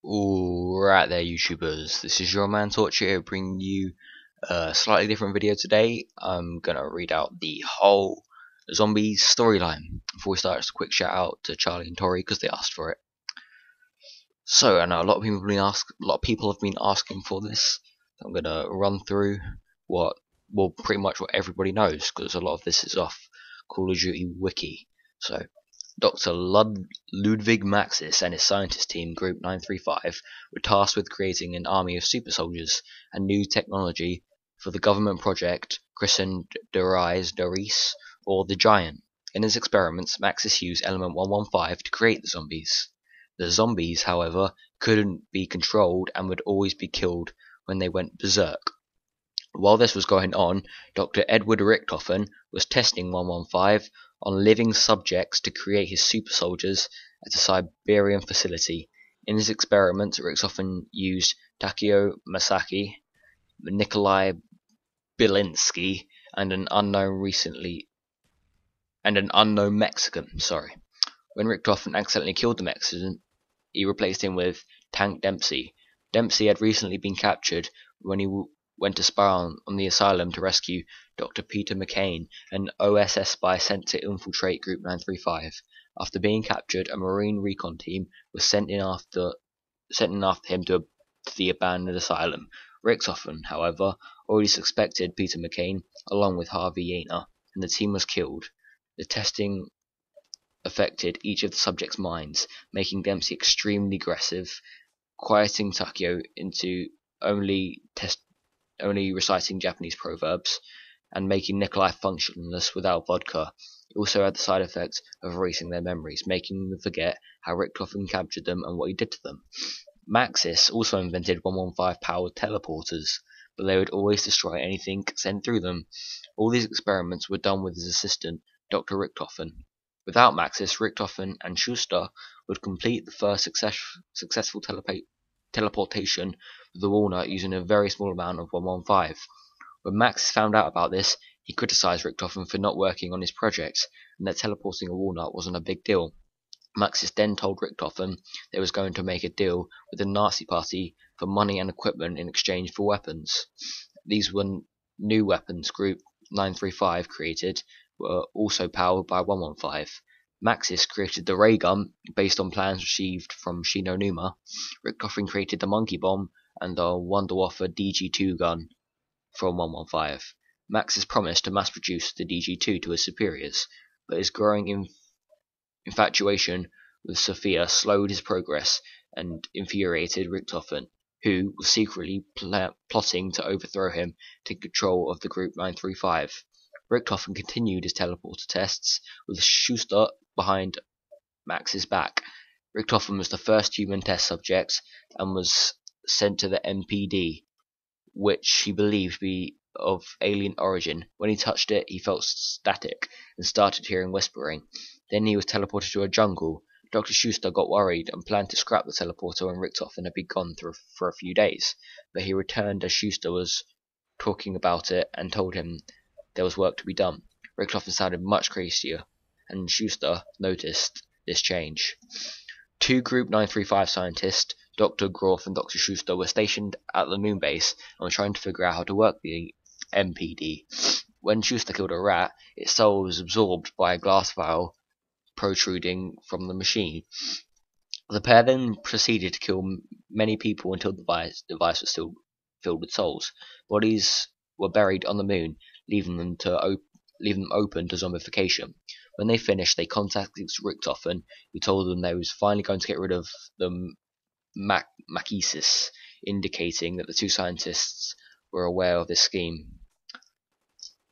Alright there, YouTubers, this is your man Torture here, bringing you a slightly different video today. I'm gonna read out the whole zombies storyline. Before we start, just a quick shout out to Charlie and Tori because they asked for it. So I know a lot of people have been asking for this. I'm gonna run through pretty much what everybody knows, because a lot of this is off Call of Duty Wiki. So Dr. Ludwig Maxis and his scientist team, Group 935, were tasked with creating an army of super soldiers and new technology for the government project christened Doris, or the Giant. In his experiments, Maxis used Element 115 to create the zombies. The zombies, however, couldn't be controlled and would always be killed when they went berserk. While this was going on, Dr. Edward Richthofen was testing 115 on living subjects to create his super soldiers at a Siberian facility. In his experiments, Richthofen used Takeo Masaki, Nikolai Bilinsky, and an unknown Mexican. When Richthofen accidentally killed the Mexican, he replaced him with Tank Dempsey. Dempsey had recently been captured when he went to spy on the asylum to rescue Dr. Peter McCain, an OSS spy sent to infiltrate Group 935. After being captured, a Marine recon team was sent in after him to the abandoned asylum. Richthofen, however, already suspected Peter McCain, along with Harvey Yeaner, and the team was killed. The testing affected each of the subjects' minds, making Dempsey extremely aggressive, quieting Takeo into only reciting Japanese proverbs, and making Nikolai functionless without vodka. It also had the side effect of erasing their memories, making them forget how Richthofen captured them and what he did to them. Maxis also invented 115 powered teleporters, but they would always destroy anything sent through them. All these experiments were done with his assistant, Dr. Richthofen. Without Maxis, Richthofen and Schuster would complete the first successful teleportation with the walnut using a very small amount of 115. When Maxis found out about this, he criticized Richthofen for not working on his project, and that teleporting a walnut wasn't a big deal. Maxis then told Richthofen they was going to make a deal with the Nazi Party for money and equipment in exchange for weapons. These were new weapons Group 935 created, were also powered by 115. Maxis created the ray gun based on plans received from Shinonuma. Richthofen created the monkey bomb and the Wunderwaffe DG2 gun from 115. Maxis promised to mass produce the DG2 to his superiors, but his growing infatuation with Sophia slowed his progress and infuriated Richthofen, who was secretly plotting to overthrow him, take control of the Group 935. Richthofen continued his teleporter tests, with Schuster behind Max's back. Richthofen was the first human test subject and was sent to the MPD, which he believed to be of alien origin. When he touched it, he felt static and started hearing whispering. Then he was teleported to a jungle. Dr. Schuster got worried and planned to scrap the teleporter when Richthofen had been gone for a few days, but he returned as Schuster was talking about it and told him there was work to be done. Richthofen sounded much crazier, and Schuster noticed this change. Two Group 935 scientists, Dr. Groff and Dr. Schuster, were stationed at the moon base and were trying to figure out how to work the MPD. When Schuster killed a rat, its soul was absorbed by a glass vial protruding from the machine. The pair then proceeded to kill many people until the device was still filled with souls. Bodies were buried on the moon, leaving them open to zombification. When they finished, they contacted Richthofen, who told them they was finally going to get rid of the Machesis, indicating that the two scientists were aware of this scheme.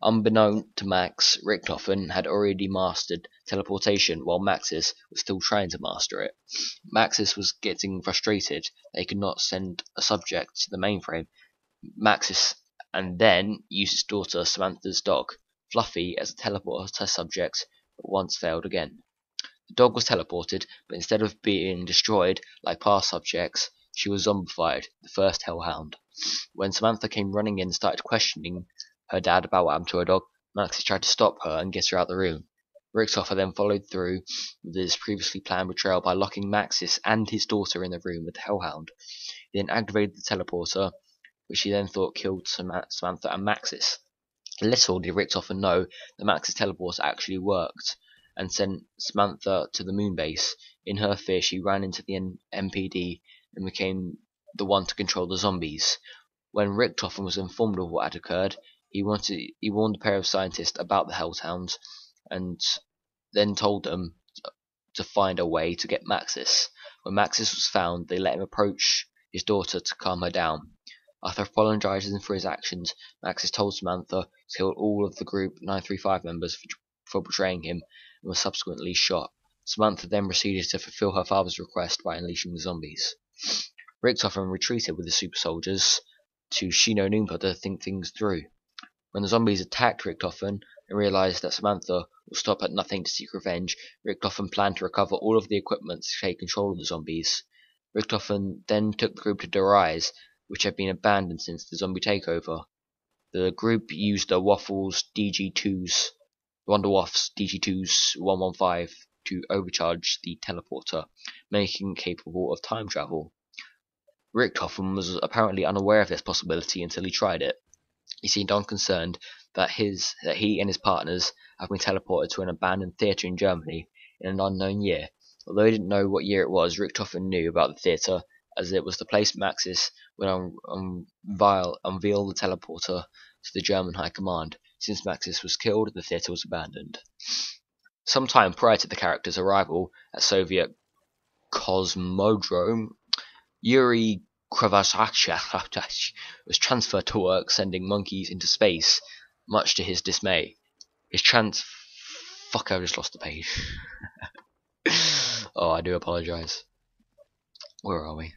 Unbeknown to Max, Richthofen had already mastered teleportation, while Maxis was still trying to master it. Maxis was getting frustrated they could not send a subject to the mainframe. Maxis and then used his daughter Samantha's dog, Fluffy, as a teleporter test subject, but once failed again. The dog was teleported, but instead of being destroyed like past subjects, she was zombified, the first hellhound. When Samantha came running in and started questioning her dad about what happened to her dog, Maxis tried to stop her and get her out of the room. Richtofer then followed through with his previously planned betrayal by locking Maxis and his daughter in the room with the Hellhound. He then activated the teleporter, which he then thought killed Samantha and Maxis. Little did Richtofer know that Max's teleporter actually worked and sent Samantha to the moon base. In her fear, she ran into the MPD and became the one to control the zombies. When Richtofen was informed of what had occurred, he warned a pair of scientists about the Hellhounds and then told them to find a way to get Maxis. When Maxis was found, they let him approach his daughter to calm her down. After apologizing for his actions, Maxis told Samantha to kill all of the Group 935 members for betraying him and was subsequently shot. Samantha then proceeded to fulfill her father's request by unleashing the zombies. Richtofen retreated with the super soldiers to Shinonuma to think things through. When the zombies attacked Richtofen and realized that Samantha will stop at nothing to seek revenge, Richtofen planned to recover all of the equipment to take control of the zombies. Richtofen then took the group to Dorais, which had been abandoned since the zombie takeover. The group used the Waffles DG2s, Wonder Waffs DG2s 115 to overcharge the teleporter, making it capable of time travel. Richtofen was apparently unaware of this possibility until he tried it. He seemed unconcerned that he and his partners have been teleported to an abandoned theatre in Germany in an unknown year. Although he didn't know what year it was, Richtofen knew about the theatre, as it was the place Maxis would unveil the teleporter to the German High Command. Since Maxis was killed, the theatre was abandoned. Some time prior to the character's arrival at Soviet Cosmodrome, Yuri Kravachak was transferred to work sending monkeys into space, much to his dismay. Fuck, I just lost the page. Oh, I do apologise. Where are we?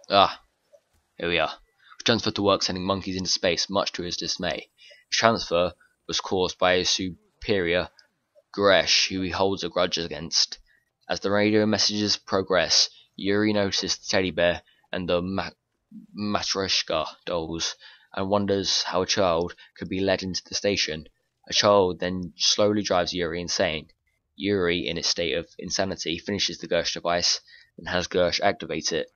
Here we are. Was transferred to work sending monkeys into space, much to his dismay. His transfer was caused by his superior, Goresh, who he holds a grudge against. As the radio messages progress, Yuri noticed the teddy bear and the Matryoshka dolls and wonders how a child could be led into the station. A child then slowly drives Yuri insane. Yuri, in its state of insanity, finishes the Gersh device and has Gersh activate it.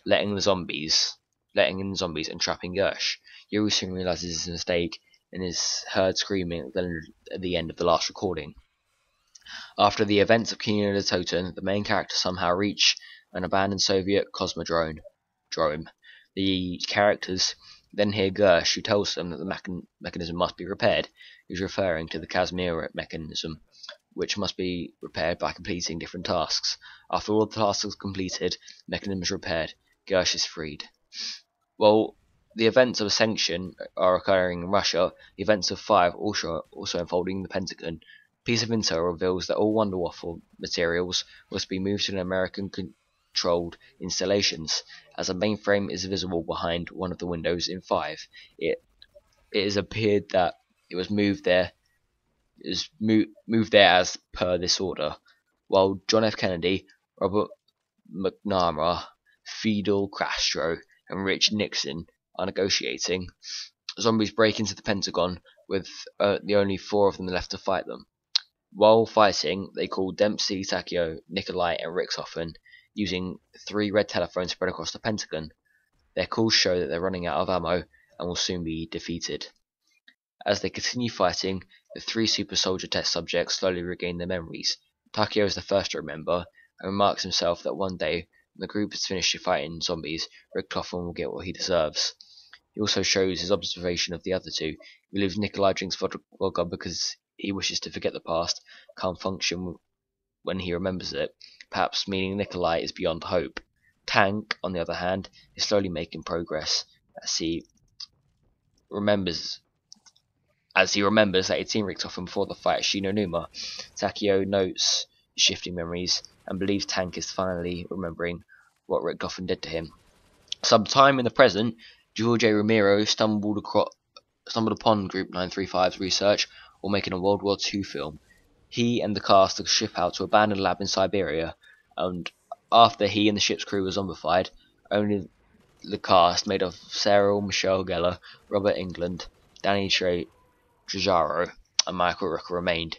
Letting in the zombies and trapping Gersh. Yuri soon realizes his mistake and is heard screaming at the end of the last recording. After the events of Kino der Toten, the main characters somehow reach an abandoned Soviet cosmodrome. The characters then hear Gersh, who tells them that the mechanism must be repaired. He's referring to the Casimir mechanism, which must be repaired by completing different tasks. After all the tasks are completed, the mechanism is repaired. Gersh is freed. While the events of Ascension are occurring in Russia, the events of 5 also unfolding in the Pentagon. A piece of intel reveals that all Wonder Waffle materials must be moved to an American-controlled installations, as a mainframe is visible behind one of the windows in 5. It has appeared that it was moved there as per this order. While John F. Kennedy, Robert McNamara, Fidel Castro, and Rich Nixon are negotiating, zombies break into the Pentagon with the only 4 of them left to fight them. While fighting, they call Dempsey, Takeo, Nikolai, and Richtofen, using 3 red telephones spread across the Pentagon. Their calls show that they're running out of ammo and will soon be defeated. As they continue fighting, the 3 super soldier test subjects slowly regain their memories. Takeo is the first to remember, and remarks himself that one day, when the group has finished fighting zombies, Richtofen will get what he deserves. He also shows his observation of the other 2. He believes Nikolai drinks vodka because he wishes to forget the past, can't function when he remembers it, perhaps meaning Nikolai is beyond hope. Tank, on the other hand, is slowly making progress as he remembers that he'd seen Richtofen before the fight at Shinonuma. Takeo notes his shifting memories and believes Tank is finally remembering what Richtofen did to him. Sometime in the present, George A. Romero stumbled upon Group 935's research while making a World War II film. He and the cast took a ship out to an abandoned lab in Siberia, and after he and the ship's crew were zombified, only the cast, made of Sarah Michelle Gellar, Robert Englund, Danny Trejo, Jujaro, and Michael Rooker remained.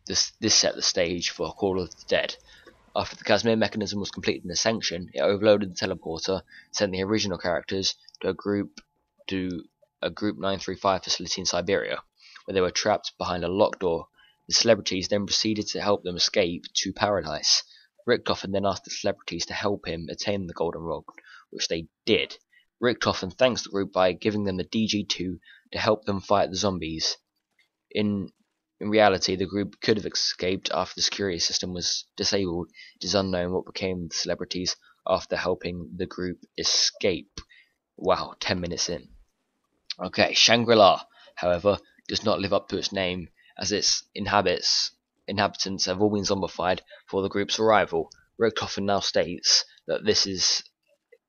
This set the stage for Call of the Dead. After the Casimir mechanism was completed in Ascension, it overloaded the teleporter, sent the original characters to a Group 935 facility in Siberia, where they were trapped behind a locked door. The celebrities then proceeded to help them escape to paradise. Richtofen then asked the celebrities to help him attain the Golden Rod, which they did. Richtofen thanks the group by giving them the DG2 to help them fight the zombies. In reality, the group could have escaped after the security system was disabled. It is unknown what became of the celebrities after helping the group escape. Wow, 10 minutes in. Okay, Shangri-La, however, does not live up to its name, as its inhabitants have all been zombified for the group's arrival. Richtofen now states that this is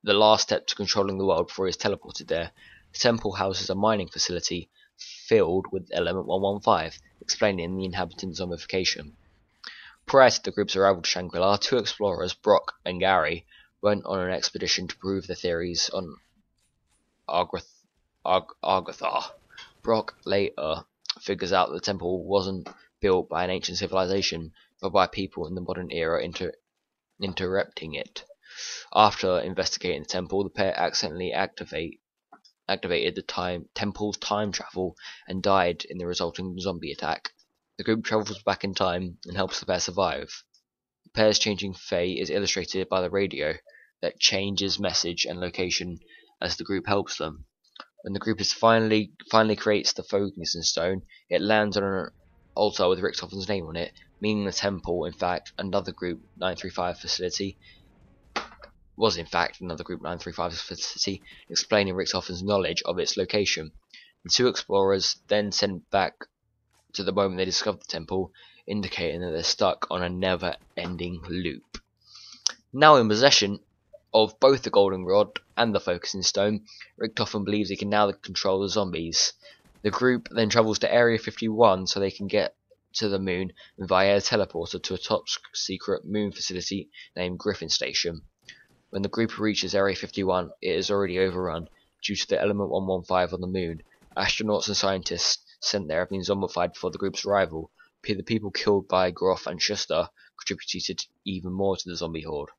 the last step to controlling the world before he is teleported there. The temple houses a mining facility filled with element 115, explaining the inhabitants' zombification. Prior to the group's arrival to Shangri-La, two explorers, Brock and Gary, went on an expedition to prove their theories on Argothar. Brock later figures out that the temple wasn't built by an ancient civilization, but by people in the modern era interrupting it. After investigating the temple, the pair accidentally activated the temple's time travel and died in the resulting zombie attack. The group travels back in time and helps the pair survive. The pair's changing fate is illustrated by the radio that changes message and location as the group helps them. When the group finally creates the focusing stone, it lands on an altar with Richtofen's name on it, meaning the temple, in fact, another Group 935 facility, explaining Richtofen's knowledge of its location. The two explorers then sent back to the moment they discovered the temple, indicating that they're stuck on a never-ending loop. Now in possession of both the Golden Rod and the Focusing Stone, Richtofen believes he can now control the zombies. The group then travels to Area 51 so they can get to the moon via a teleporter to a top-secret moon facility named Griffin Station. When the group reaches Area 51, it is already overrun due to the element 115 on the moon. Astronauts and scientists sent there have been zombified before the group's arrival. The people killed by Groff and Schuster contributed even more to the zombie horde.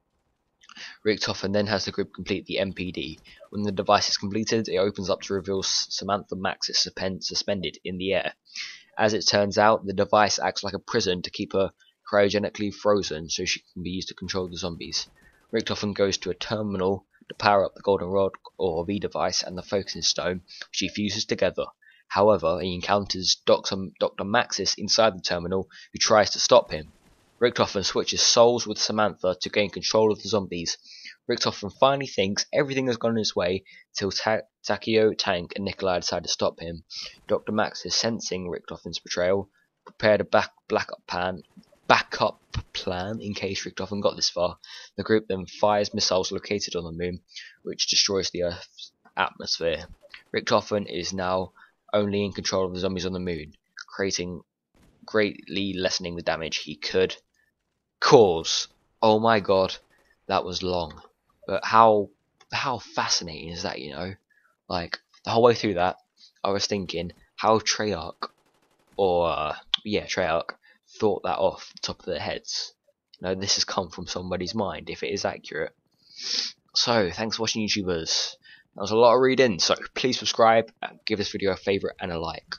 Richtofen then has the group complete the MPD. When the device is completed, it opens up to reveal Samantha Maxis suspended in the air. As it turns out, the device acts like a prison to keep her cryogenically frozen so she can be used to control the zombies. Richtofen goes to a terminal to power up the Golden Rod or V device and the Focusing Stone, which he fuses together. However, he encounters Dr. Maxis inside the terminal, who tries to stop him. Richtofen switches souls with Samantha to gain control of the zombies. Richtofen finally thinks everything has gone his way till Takeo, Tank, and Nikolai decide to stop him. Dr. Maxis, sensing Richtofen's betrayal, prepared a backup plan in case Richtofen got this far. The group then fires missiles located on the moon, which destroys the Earth's atmosphere. Richtofen is now only in control of the zombies on the moon, greatly lessening the damage he could cause. Oh my god, that was long. But how fascinating is that, you know? Like, the whole way through that, I was thinking how Treyarch thought that off the top of their heads. You know, this has come from somebody's mind, if it is accurate. So, thanks for watching, YouTubers. That was a lot of reading, so please subscribe, and give this video a favourite and a like.